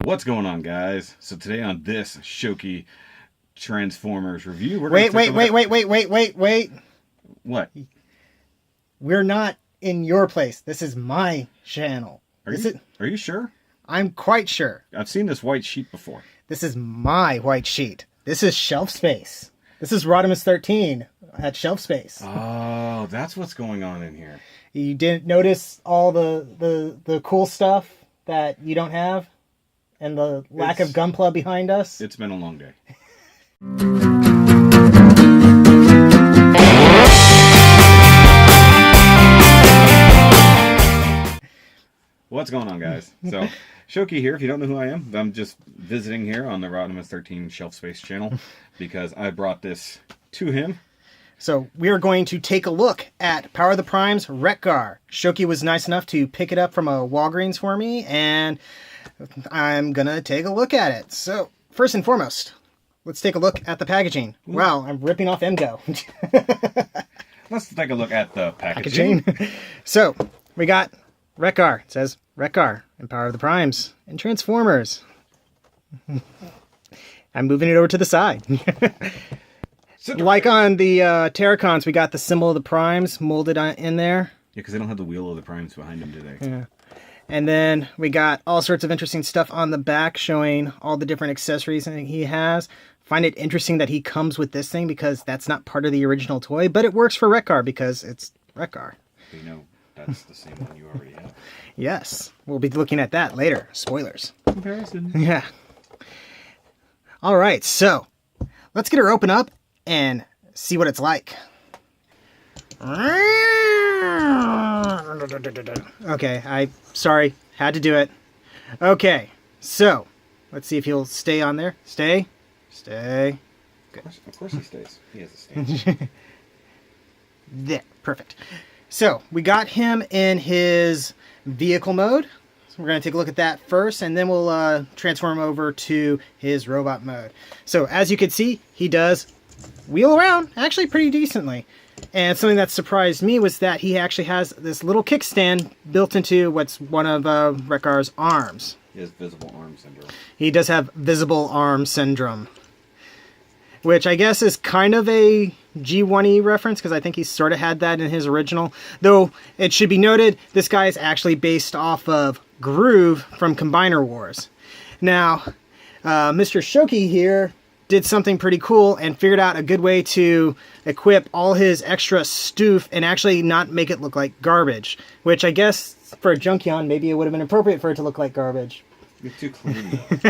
What's going on, guys? So today on this Shoky Transformers review, we're Wait. What? We're not in your place. This is my channel. Are you sure? I'm quite sure. I've seen this white sheet before. This is my white sheet. This is shelf space. This is Rodimus 13 at shelf space. Oh, that's what's going on in here. You didn't notice all the cool stuff that you don't have? And the lack of Gunpla behind us? It's been a long day. What's going on, guys? So, Shoky here. If you don't know who I am, I'm just visiting here on the Rodimus 13 Shelf Space channel because I brought this to him. So we are going to take a look at Power of the Primes Wrek-Gar. Shoky was nice enough to pick it up from a Walgreens for me, and I'm going to take a look at it. So, first and foremost, let's take a look at the packaging. Wow, I'm ripping off Emgo. Let's take a look at the packaging. So, we got Wrek-Gar. It says Wrek-Gar and Power of the Primes and Transformers. I'm moving it over to the side. Like on the Terracons, we got the symbol of the Primes molded in there. Yeah, because they don't have the wheel of the Primes behind them today. Yeah. And then we got all sorts of interesting stuff on the back showing all the different accessories that he has. Find it interesting that he comes with this thing because that's not part of the original toy, but it works for Wrek-Gar because it's Wrek-Gar. You know, that's the same one you already have. Yes. We'll be looking at that later. Spoilers. Comparison. Yeah. All right, so let's get her open up and see what it's like. Okay, sorry, had to do it. Okay, so let's see if he'll stay on there. Stay. Good. Of course he stays. He has a stance. There, perfect. So we got him in his vehicle mode. So we're going to take a look at that first, and then we'll transform over to his robot mode. So as you can see, he does wheel around actually pretty decently. And something that surprised me was that he actually has this little kickstand built into what's one of Wrek-Gar's arms. He has visible arm syndrome. He does have visible arm syndrome, which I guess is kind of a G1E reference because I think he sort of had that in his original. Though it should be noted, this guy is actually based off of Groove from Combiner Wars. Now, Mr. Shoky here did something pretty cool and figured out a good way to equip all his extra stoof and actually not make it look like garbage. Which I guess for a Junkion, maybe it would have been appropriate for it to look like garbage. It's too clean, though.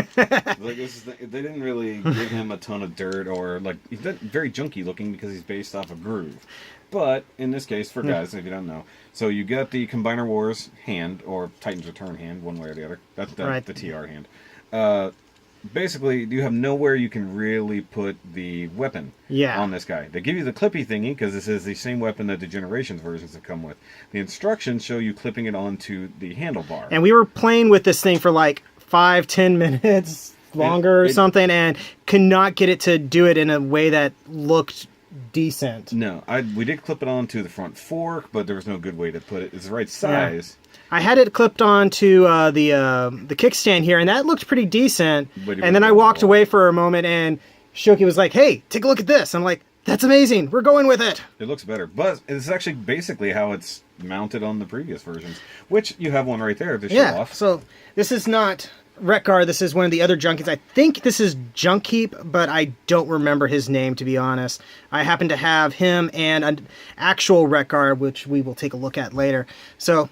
Like, they didn't really give him a ton of dirt or, like, he's very junky looking because he's based off of Groove. But, in this case, for guys, if you don't know, so you got the Combiner Wars hand, or Titan's Return hand, one way or the other. That's right. The TR hand. Basically, you have nowhere you can really put the weapon on this guy. They give you the clippy thingy, because this is the same weapon that the Generations versions have come with. The instructions show you clipping it onto the handlebar. And we were playing with this thing for like 5-10 minutes longer or something, and could not get it to do it in a way that looked decent. No, we did clip it onto the front fork, but there was no good way to put it. It's the right size. Yeah. I had it clipped onto the kickstand here, and that looked pretty decent. And then I walked away for a moment, and Shoky was like, "Hey, take a look at this." I'm like, "That's amazing. We're going with it." It looks better, but it's actually basically how it's mounted on the previous versions, which you have one right there to show off. So this is not Wrek-Gar. This is one of the other Junkies. I think this is Junkheap, but I don't remember his name, to be honest. I happen to have him and an actual Wrek-Gar, which we will take a look at later. So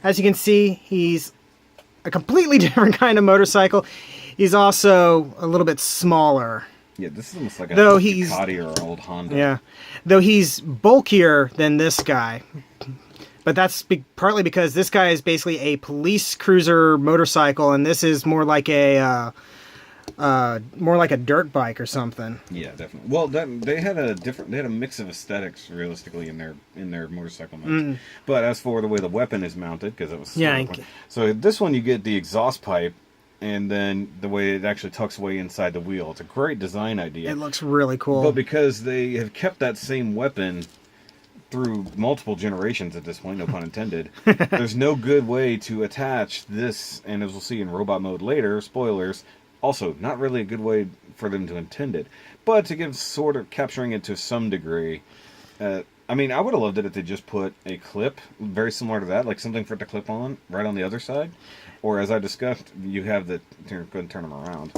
as you can see, he's a completely different kind of motorcycle. He's also a little bit smaller. Yeah, this is almost like a Ducati or an old Honda. Yeah, though he's bulkier than this guy. But that's partly because this guy is basically a police cruiser motorcycle, and this is more like a dirt bike or something. Yeah, definitely. Well, they had a mix of aesthetics realistically in their motorcycle mounts. But as for the way the weapon is mounted, because it was so this one you get the exhaust pipe, and then the way it actually tucks away inside the wheel. It's a great design idea. It looks really cool. But because they have kept that same weapon through multiple generations at this point, no pun intended, there's no good way to attach this, and as we'll see in robot mode later, spoilers, also not really a good way for them to intend it. But to give sort of capturing it to some degree, I mean, I would have loved it if they just put a clip very similar to that, like something for it to clip on right on the other side. Or as I discussed, you have the, go ahead and turn them around.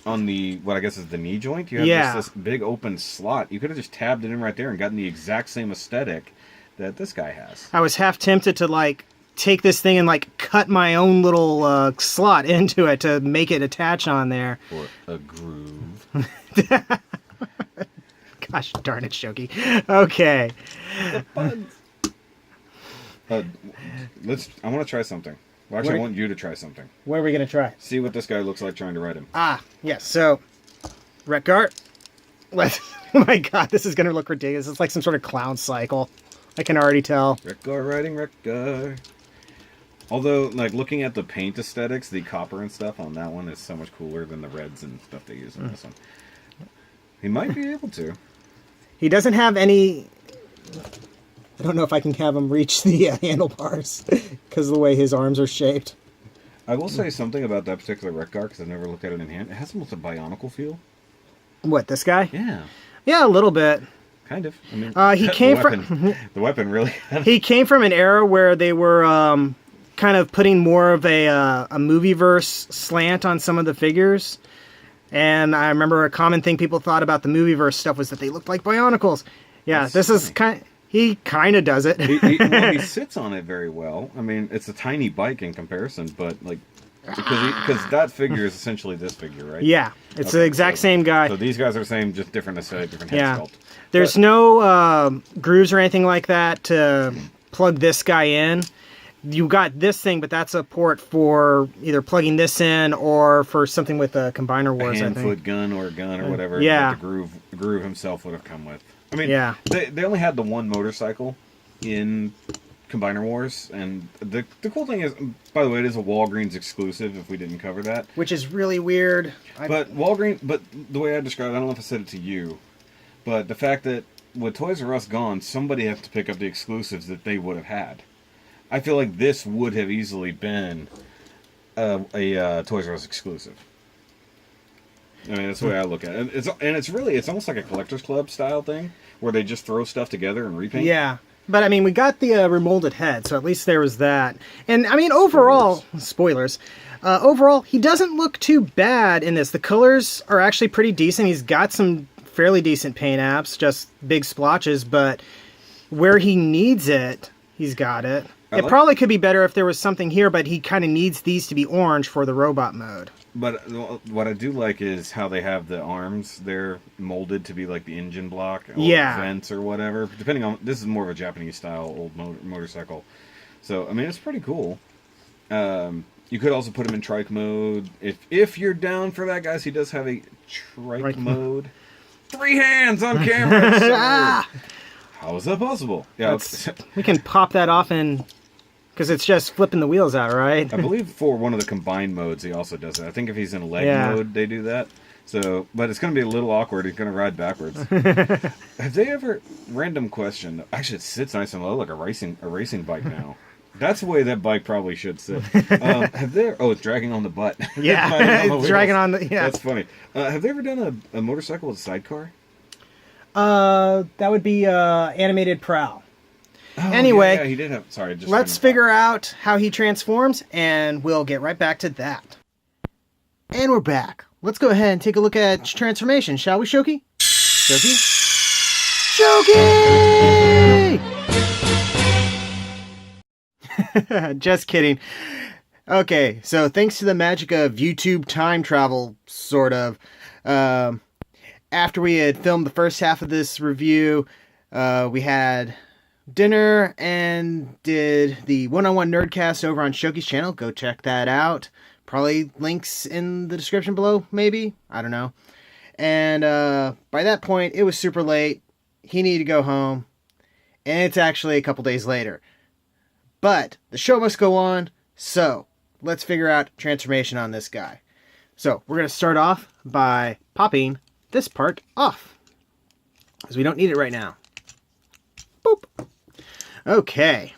On the, what I guess is the knee joint, you have this big open slot. You could have just tabbed it in right there and gotten the exact same aesthetic that this guy has. I was half tempted to, like, take this thing and, like, cut my own little slot into it to make it attach on there. Or a groove. Gosh darn it, Shoky. Okay. The bugs. I want to try something. Well, actually, I want you to try something. What are we going to try? See what this guy looks like trying to ride him. Ah, yes. So, Wrek-Gar. Oh my god, this is going to look ridiculous. It's like some sort of clown cycle. I can already tell. Wrek-Gar riding Wrek-Gar. Although, like, looking at the paint aesthetics, the copper and stuff on that one is so much cooler than the reds and stuff they use on this one. He might be able to. He doesn't have any... I don't know if I can have him reach the handlebars because of the way his arms are shaped. I will say something about that particular Wrek-Gar because I've never looked at it in hand. It has almost a Bionicle feel. What, this guy? Yeah. Yeah, a little bit. Kind of. I mean, he came from... The weapon really... He came from an era where they were kind of putting more of a movie-verse slant on some of the figures. And I remember a common thing people thought about the movie-verse stuff was that they looked like Bionicles. Yeah, That's this funny. is kind... He kind of does it. he sits on it very well. I mean, it's a tiny bike in comparison, but like because that figure is essentially this figure, right? Yeah, it's the exact same guy. So these guys are the same, just different aesthetic, different head sculpt. There's no grooves or anything like that to plug this guy in. You got this thing, but that's a port for either plugging this in or for something with a Combiner Wars, I think. Hand-foot gun or a gun or whatever. Yeah. That the groove himself would have come with. I mean, yeah. They only had the one motorcycle in Combiner Wars, and the cool thing is, by the way, it is a Walgreens exclusive. If we didn't cover that, which is really weird. But the way I described it, I don't know if I said it to you, but the fact that with Toys R Us gone, somebody has to pick up the exclusives that they would have had. I feel like this would have easily been a Toys R Us exclusive. I mean, that's the way I look at it. It's almost like a collector's club style thing where they just throw stuff together and repaint. Yeah, but I mean, we got the remolded head, so at least there was that. And I mean, overall, spoilers. Overall, he doesn't look too bad in this. The colors are actually pretty decent. He's got some fairly decent paint apps, just big splotches, but where he needs it, he's got it. It probably could be better if there was something here, but he kind of needs these to be orange for the robot mode. But what I do like is how they have the arms. They're molded to be like the engine block or vents or whatever. Depending on, this is more of a Japanese style old motorcycle. So, I mean, it's pretty cool. You could also put him in trike mode. If you're down for that, guys, he does have a trike mode. 3 hands on camera. How is that possible? Yeah, we can pop that off in... Because it's just flipping the wheels out, right? I believe for one of the combined modes, he also does it. I think if he's in leg mode, they do that. So, but it's going to be a little awkward. He's going to ride backwards. Have they ever... Random question. Actually, it sits nice and low like a racing bike now. That's the way that bike probably should sit. Have they... Oh, it's dragging on the butt. Yeah, it's dragging on the... Yeah. That's funny. Have they ever done a motorcycle with a sidecar? That would be Animated Prowl. Oh, anyway, yeah, he did have. Sorry, just let's figure out how he transforms, and we'll get right back to that. And we're back. Let's go ahead and take a look at transformation, shall we, Shoky? Shoky? Shoky! Just kidding. Okay, so thanks to the magic of YouTube time travel, sort of, after we had filmed the first half of this review, we had dinner and did the one-on-one nerdcast over on Shoky's channel. Go check that out. Probably links in the description below, maybe. I don't know. And by that point, it was super late. He needed to go home. And it's actually a couple days later. But the show must go on, so let's figure out transformation on this guy. So we're going to start off by popping this part off, because we don't need it right now. Boop. Okay.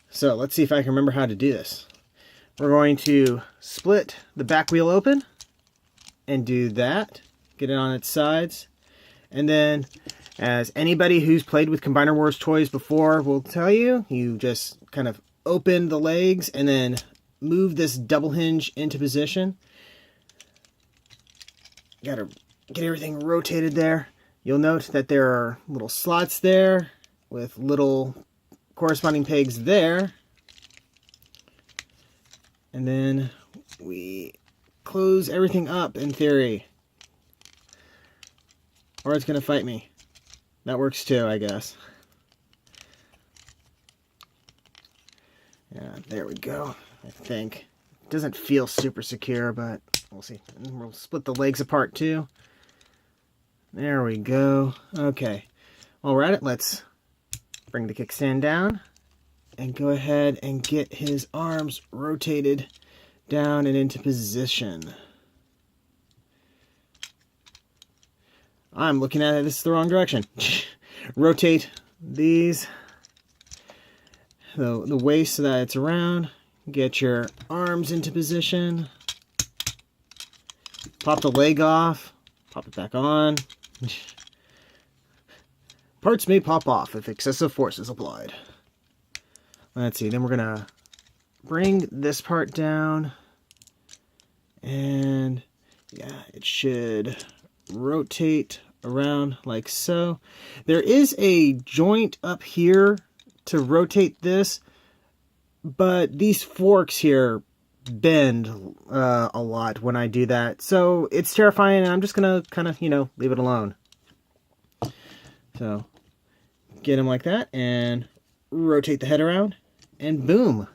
So let's see if I can remember how to do this. We're going to split the back wheel open and do that. Get it on its sides. And then, as anybody who's played with Combiner Wars toys before will tell you, you just kind of open the legs and then move this double hinge into position. Gotta get everything rotated there. You'll note that there are little slots there with little corresponding pegs there. And then we close everything up in theory. Or it's going to fight me. That works too, I guess. Yeah, there we go. I think. It doesn't feel super secure, but we'll see. And we'll split the legs apart too. There we go. Okay. While we're at it, let's bring the kickstand down and go ahead and get his arms rotated down and into position. I'm looking at it, this is the wrong direction. Rotate these, the waist so that it's around. Get your arms into position. Pop the leg off. Pop it back on. Parts may pop off if excessive force is applied. Let's see, then we're going to bring this part down. And yeah, it should rotate around like so. There is a joint up here to rotate this, but these forks here bend a lot when I do that. So it's terrifying, and I'm just going to kind of, leave it alone. So get him like that and rotate the head around, and boom.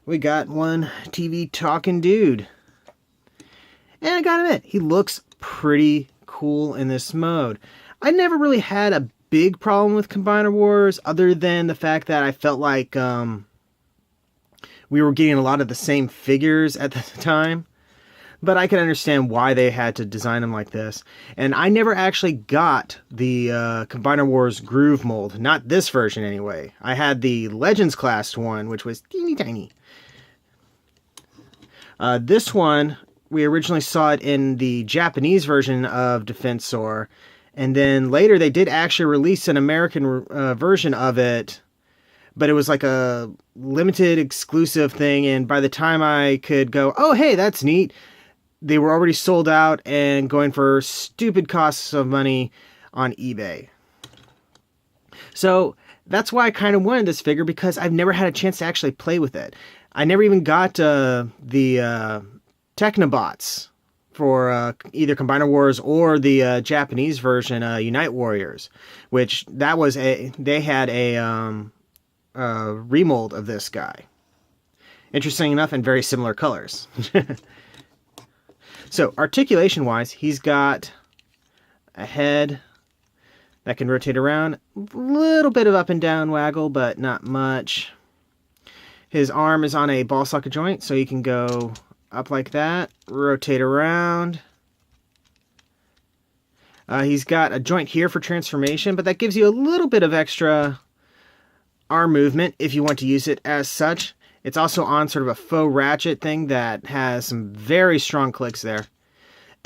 We got one TV talking dude. And I gotta admit, he looks pretty cool in this mode. I never really had a big problem with Combiner Wars, other than the fact that I felt like we were getting a lot of the same figures at the time. But I can understand why they had to design them like this. And I never actually got the Combiner Wars Groove mold. Not this version, anyway. I had the Legends class one, which was teeny tiny. This one, we originally saw it in the Japanese version of Defensor, and then later they did actually release an American version of it, but it was like a limited exclusive thing, and by the time I could go, oh hey, that's neat, they were already sold out and going for stupid costs of money on eBay. So that's why I kind of wanted this figure, because I've never had a chance to actually play with it. I never even got the Technobots for either Combiner Wars or the Japanese version, Unite Warriors, which they had a remold of this guy. Interesting enough, and very similar colors. So articulation wise, he's got a head that can rotate around, a little bit of up and down waggle, but not much. His arm is on a ball socket joint, so you can go up like that, rotate around. He's got a joint here for transformation, but that gives you a little bit of extra arm movement if you want to use it as such. It's also on sort of a faux ratchet thing that has some very strong clicks there.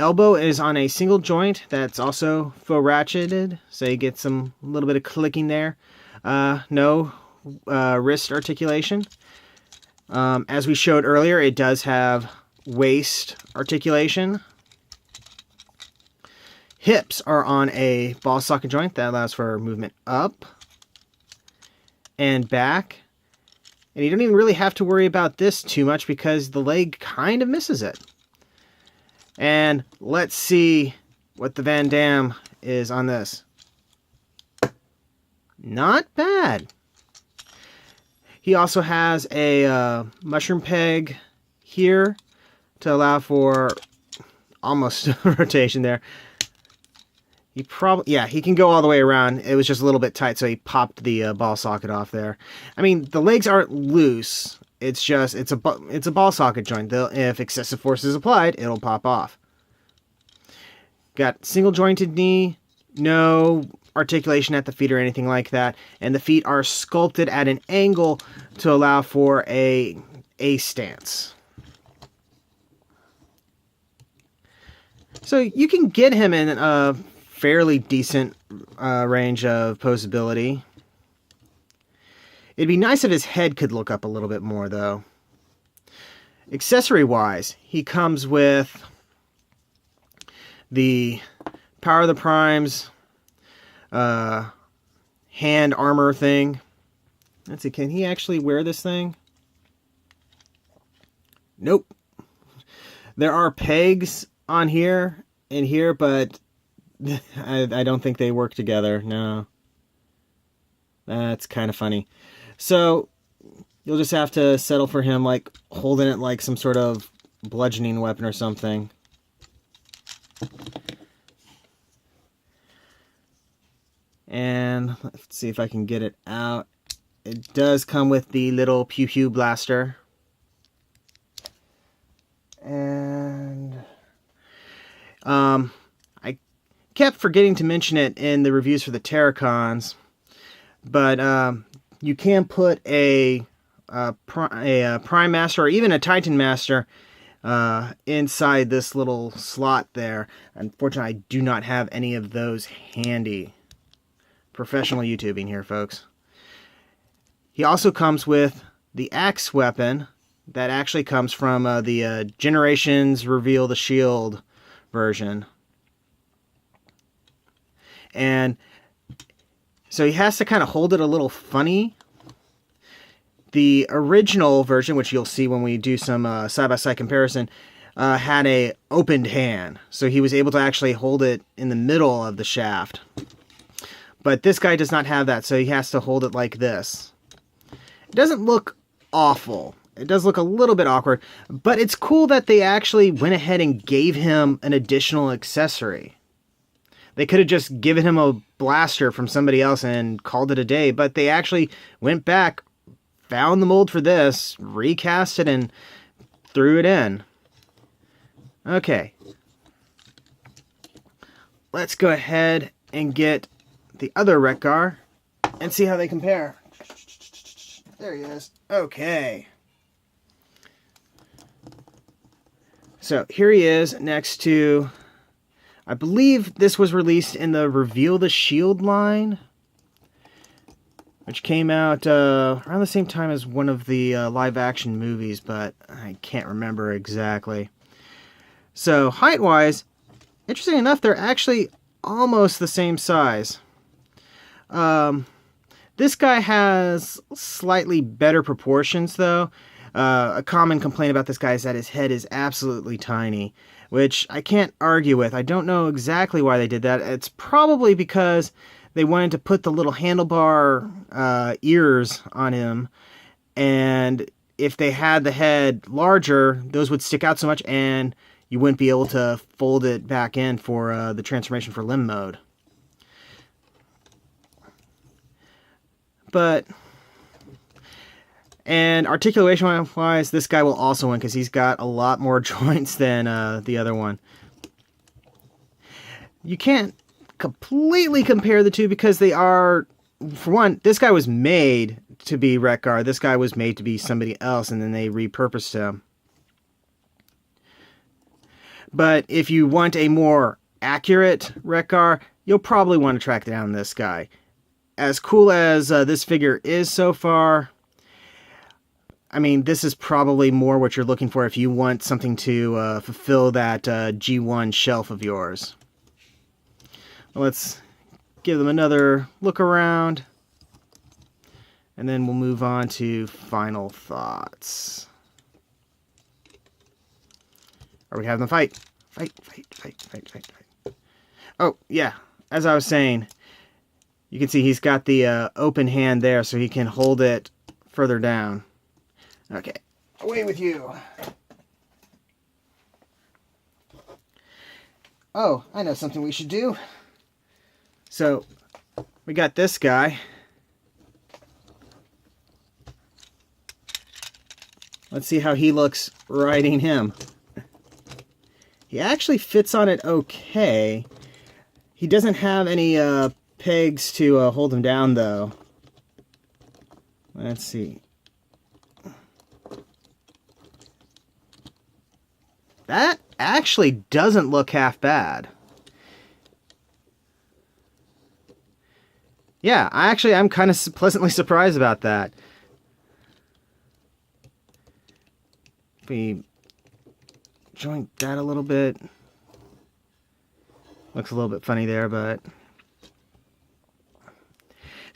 Elbow is on a single joint that's also faux ratcheted, so you get a little bit of clicking there. No wrist articulation. As we showed earlier, it does have waist articulation. Hips are on a ball socket joint that allows for movement up and back. And you don't even really have to worry about this too much because the leg kind of misses it. And let's see what the Van Damme is on this. Not bad. He also has a mushroom peg here to allow for almost rotation there. He can go all the way around. It was just a little bit tight, so he popped the ball socket off there. I mean, the legs aren't loose. It's just, it's a ball socket joint. If excessive force is applied, it'll pop off. Got single jointed knee, no articulation at the feet or anything like that, and the feet are sculpted at an angle to allow for a stance. So you can get him in a fairly decent range of posability. It'd be nice if his head could look up a little bit more, though. Accessory-wise, he comes with the Power of the Primes hand armor thing. Let's see, can he actually wear this thing? Nope. There are pegs on here and here, but I don't think they work together. No. That's kind of funny. So you'll just have to settle for him like holding it like some sort of bludgeoning weapon or something. And let's see if I can get it out. It does come with the little pew pew blaster. And I kept forgetting to mention it in the reviews for the Terracons, but you can put a Prime Master or even a Titan Master inside this little slot there. Unfortunately, I do not have any of those handy. Professional YouTubing here, folks. He also comes with the axe weapon that actually comes from the Generations Reveal the Shield version. And so he has to kind of hold it a little funny. The original version, which you'll see when we do some side-by-side comparison, had a opened hand. So he was able to actually hold it in the middle of the shaft. But this guy does not have that, so he has to hold it like this. It doesn't look awful. It does look a little bit awkward, but it's cool that they actually went ahead and gave him an additional accessory. They could have just given him a blaster from somebody else and called it a day, but they actually went back, found the mold for this, recast it, and threw it in. Okay. Let's go ahead and get the other Wrek-Gar and see how they compare. There he is. Okay. So here he is next to, I believe this was released in the Reveal the Shield line, which came out around the same time as one of the live action movies, but I can't remember exactly. So height-wise, interesting enough, they're actually almost the same size. This guy has slightly better proportions, though. A common complaint about this guy is that his head is absolutely tiny, which I can't argue with. I don't know exactly why they did that. It's probably because they wanted to put the little handlebar ears on him, and if they had the head larger, those would stick out so much, and you wouldn't be able to fold it back in for the transformation for limb mode. And articulation-wise, this guy will also win because he's got a lot more joints than the other one. You can't completely compare the two because they are, for one, this guy was made to be Wrek-Gar. This guy was made to be somebody else, and then they repurposed him. But if you want a more accurate Wrek-Gar, you'll probably want to track down this guy. As cool as this figure is so far, I mean, this is probably more what you're looking for if you want something to fulfill that G1 shelf of yours. Let's give them another look around, and then we'll move on to final thoughts. Or we have them fight. Fight. Oh, yeah, as I was saying, you can see he's got the open hand there, so he can hold it further down. Okay, away with you. Oh, I know something we should do. So, we got this guy. Let's see how he looks riding him. He actually fits on it okay. He doesn't have any pegs to hold him down, though. Let's see. That actually doesn't look half bad. Yeah, I'm kind of pleasantly surprised about that. If we joint that a little bit. Looks a little bit funny there, but...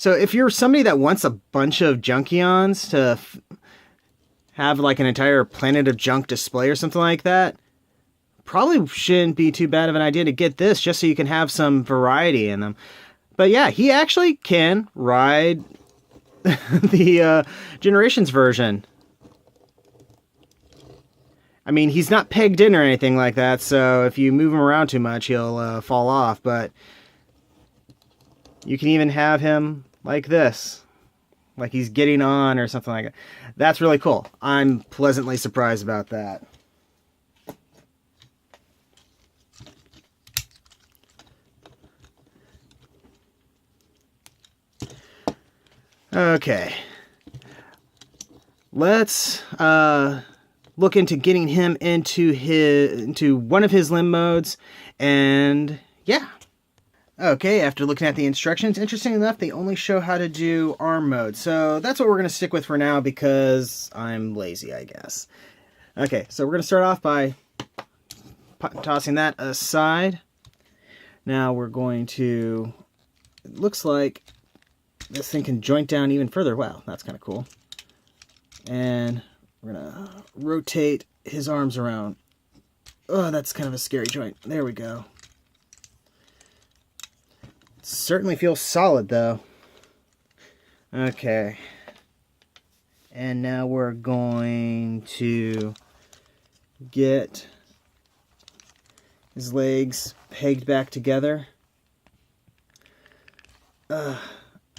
So if you're somebody that wants a bunch of Junkions to have like an entire Planet of Junk display or something like that, probably shouldn't be too bad of an idea to get this just so you can have some variety in them. But yeah, he actually can ride the Generations version. I mean, he's not pegged in or anything like that, so if you move him around too much, he'll fall off. But you can even have him like this, like he's getting on or something like that. That's really cool. I'm pleasantly surprised about that. Okay. Let's look into getting him into one of his limb modes, and yeah. Okay, after looking at the instructions, interesting enough, they only show how to do arm mode. So that's what we're going to stick with for now because I'm lazy, I guess. Okay, so we're going to start off by tossing that aside. Now we're going to... It looks like this thing can joint down even further. Wow, that's kind of cool. And we're going to rotate his arms around. Oh, that's kind of a scary joint. There we go. Certainly feels solid, though. Okay. And now we're going to get his legs pegged back together. I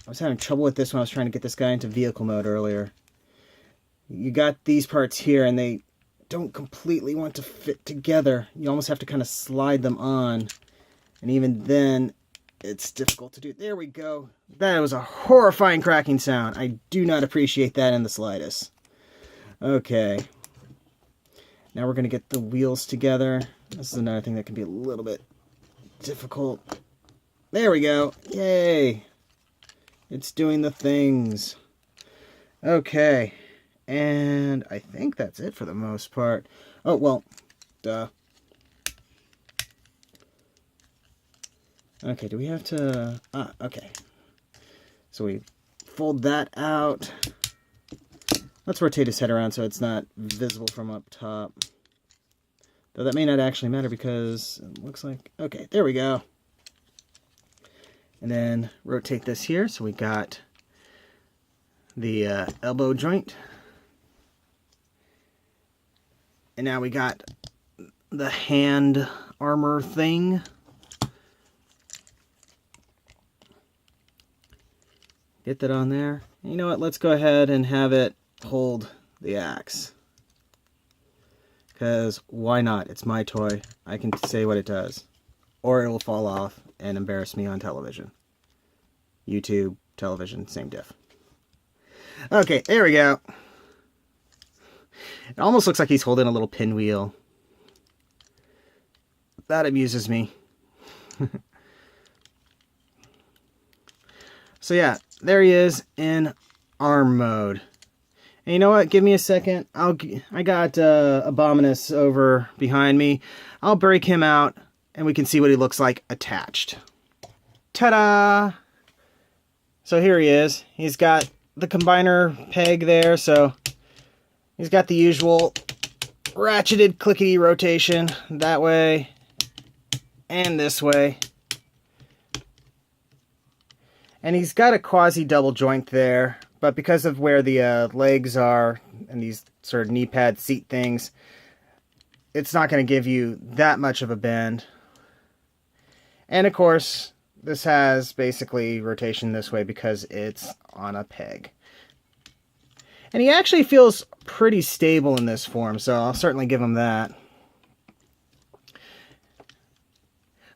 was having trouble with this when I was trying to get this guy into vehicle mode earlier. You got these parts here, and they don't completely want to fit together. You almost have to kind of slide them on. And even then, it's difficult to do. There we go. That was a horrifying cracking sound. I do not appreciate that in the slightest. Okay. Now we're going to get the wheels together. This is another thing that can be a little bit difficult. There we go. Yay. It's doing the things. Okay. And I think that's it for the most part. Oh, well, duh. Okay, do we have to... okay. So we fold that out. Let's rotate his head around so it's not visible from up top. Though that may not actually matter because it looks like... Okay, there we go. And then rotate this here so we got the elbow joint. And now we got the hand armor thing. Get that on there. You know what? Let's go ahead and have it hold the axe. Because why not? It's my toy. I can say what it does. Or it will fall off and embarrass me on television. YouTube, television, same diff. Okay, there we go. It almost looks like he's holding a little pinwheel. That amuses me. So yeah, there he is in arm mode. And you know what? Give me a second. I got Abominus over behind me. I'll break him out and we can see what he looks like attached. Ta-da! So here he is. He's got the combiner peg there, so he's got the usual ratcheted clickety rotation that way and this way. And he's got a quasi-double joint there, but because of where the legs are and these sort of knee pad seat things, it's not going to give you that much of a bend. And of course, this has basically rotation this way because it's on a peg. And he actually feels pretty stable in this form, so I'll certainly give him that.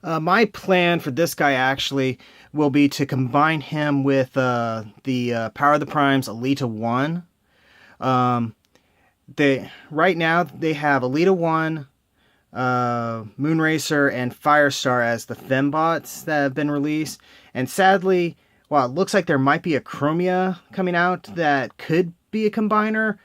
My plan for this guy actually will be to combine him with the Power of the Primes Alita 1. Right now they have Alita 1, Moonracer, and Firestar as the fembots that have been released. And sadly, while it looks like there might be a Chromia coming out that could be a combiner,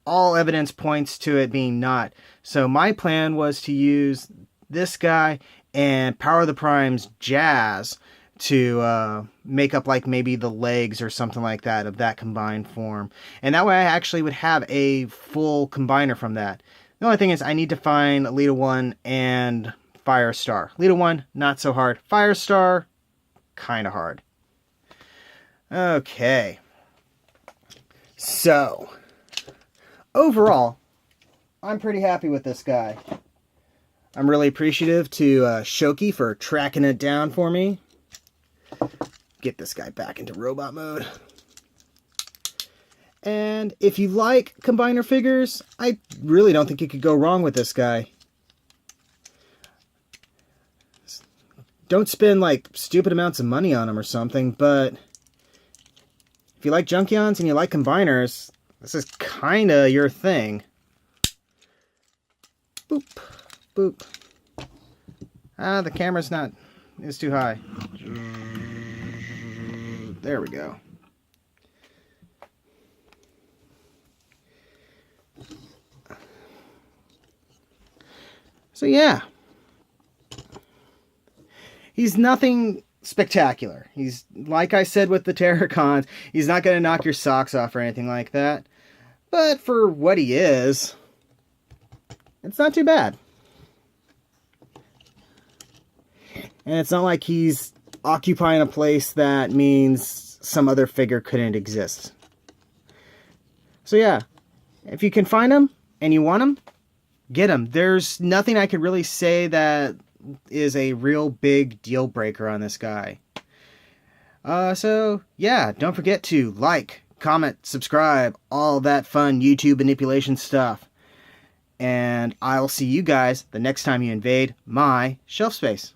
all evidence points to it being not. So my plan was to use this guy and Power of the Primes Jazz to make up like maybe the legs or something like that of that combined form. And that way I actually would have a full combiner from that. The only thing is I need to find Alita 1 and Firestar. Alita 1, not so hard. Firestar, kind of hard. Okay. So, overall, I'm pretty happy with this guy. I'm really appreciative to Shoky for tracking it down for me. Get this guy back into robot mode. And if you like combiner figures, I really don't think you could go wrong with this guy. Don't spend like stupid amounts of money on him or something, but if you like Junkions and you like combiners, this is kinda your thing. Boop, boop. The camera's it's too high. There we go. So yeah. He's nothing spectacular. He's, like I said with the Terracons, he's not going to knock your socks off or anything like that. But for what he is, it's not too bad. And it's not like he's occupying a place that means some other figure couldn't exist. So yeah, if you can find him and you want him, get him. There's nothing I could really say that is a real big deal breaker on this guy. So yeah, don't forget to like, comment, subscribe, all that fun YouTube manipulation stuff. And I'll see you guys the next time you invade my shelf space.